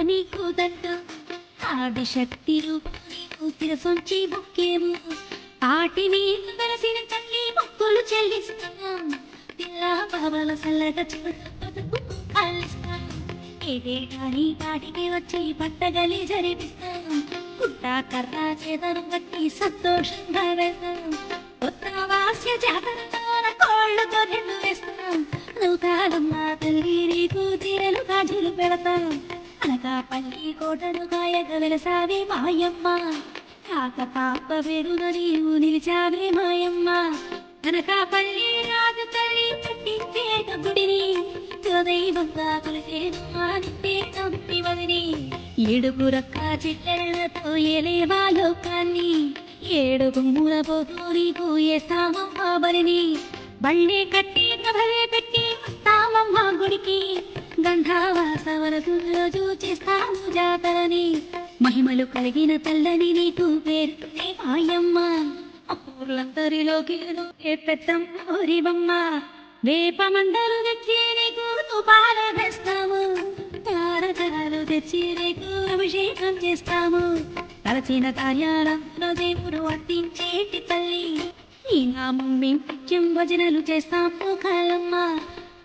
నీకు దండం ఆదిశక్తి రూపు తిరసొంచి బుక్కేము ఆటిని వెలసిన తల్లి మొక్కులు చెల్లిస్తున్నాం పిల్ల బాబల సల్లగా ఏదేటాని కాటికి వచ్చి పట్టగలి జరిపిస్తాం పుట్ట కర్ర చేతను కట్టి సంతోషంగా వెళ్తాం ఉత్తరవాస్య జాతరలోన కోళ్ళతో రెండు వేస్తాం నూకాలమ్మ తల్లి నీకు తీరలు గాజులు పెడతాం అనకాపల్లి కోటను కాయగ వెలసావే మాయమ్మ కాక పాప వెరున నీవు నిలిచావే మాయమ్మ అనకాపల్లి రాజు తల్లి కట్టించే గుడిని దైవంగా కొలిసేనమ్మా నిన్నే నమ్మి వదిని ఏడుపు రక్క చిట్టెళ్లతో ఏలేవా లోకాన్ని ఏడు గుమ్ముల పోతూ నీకు ఏస్తామమ్మా బలిని బళ్ళే కట్టి కబలే పెట్టి వస్తామమ్మా గుడికి గంధావాసవరకు రోజు చేస్తాము జాతరని మహిమలు కలిగిన తల్లని నీకు పేరునే మాయమ్మ ఊర్లందరిలోకి పెద్దమ్మ వేపమండలు తెచ్చి నీకు తుపాలు తెస్తాము తారకాలు తెచ్చి నీకు అభిషేకం చేస్తాము తలచిన కార్యాలంలో దేవుడు వర్తించేటి తల్లి ఈ నామం మేము నిత్యం భజనలు చేస్తాము కాలమ్మ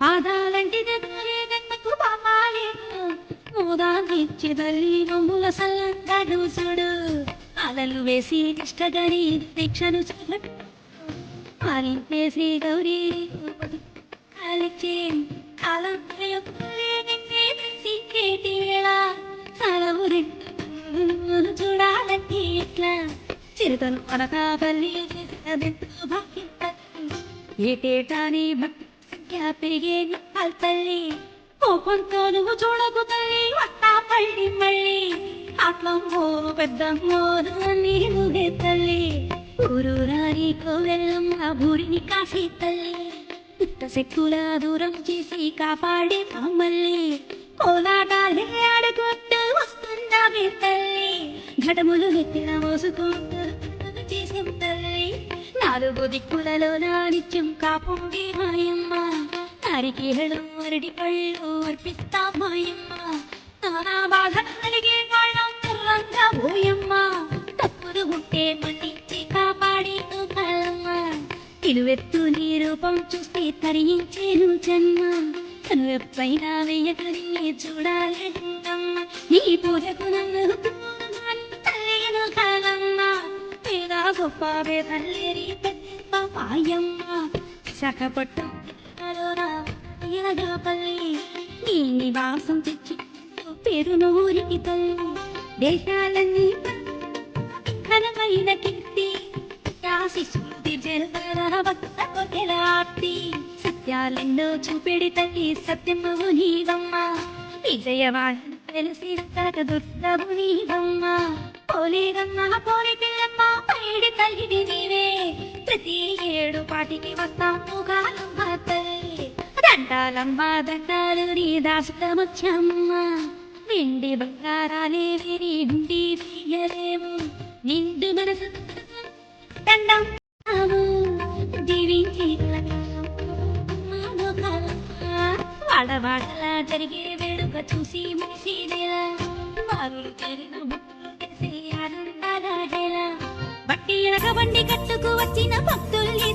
పాదాలంటి దగ్గరకు పాపాలేదు మోదాన్నిచ్చి తల్లి నొమ్ముల సల్లంగా చూడు అలలు వేసి ఇష్టగని దీక్షను చూడు పాలించే శ్రీ గౌరీ కాలిచ్చే కాలం వేళ సలవు రెండు చూడాలంటే ఎట్లా చిరుతను అనకాపల్లి భాగ్యం ఏటేటాని భక్తి సంఖ్య పెరిగే తల్లి కోపంతో నువ్వు చూడకు తల్లి వస్తా పల్లి మళ్ళీ అట్లమ్మోరు పెద్దమ్మోరు నీవుగే తల్లి ఊరు రాని కోవెల్లమ్మ ఊరిని కాసి తల్లి పుట్ట శక్కుల దూరం చేసి కాపాడే మమ్మల్ని కోలాటాలే ఆడుకుంటూ వస్తున్నామే తల్లి ఘటములు నెత్తిన మోసుకుంటూ చేసిన తల్లి నాలుగు దిక్కులలో నా నిత్యం కాపుండే మాయమ్మ అరికేళ్ళు అరటి పళ్ళు అర్పిస్తా మాయమ్మ నానా బాధ కలిగే వాళ్ళం తుర్రంగా పోయమ్మ తప్పులు ఉంటే మన్నించి కాపాడి కాలమ్మ తిరువెత్తు నీ రూపం చూస్తే తరించేను జన్మ తను ఎప్పుడైనా వెయ్యగలిగే చూడాలమ్మ నీ పూజకు నన్ను తల్లిను కాలమ్మ పేద గొప్ప తల్లి పెద్ద మాయమ్మ శాఖపట్టు పల్లి నీ నివాసం తెచ్చి పేరు నూరికి తల్లి దేశాలన్నీ ఘనమైన కీర్తి శిశుడి భక్త కొట్టెలార్తి సత్యాలెన్నో చూపెడి తల్లి సత్యము నీవమ్మ విజయవాడ తెలిసి దుర్గము నీవమ్మ పోలేరమ్మ పోలి పిల్లమ్మ పైడి తల్లిని నీవే ప్రతి ఏడు పాటికి వస్తాము కాలమ్మ తల్లి దండాలమ్మ దండాలు నీ దాసుడమొచ్చమ్మ వెండి బంగారాలే విరి ఉండి తీయలేము నిండు మనసు దండం జీవించి వాడవాడలా జరిగే వేడుక చూసి ముసిదేలా వారులు చేరిన బుక్కులు తెలిసి ఆనందాల బట్టి బండి కట్టుకు వచ్చిన భక్తుల్ని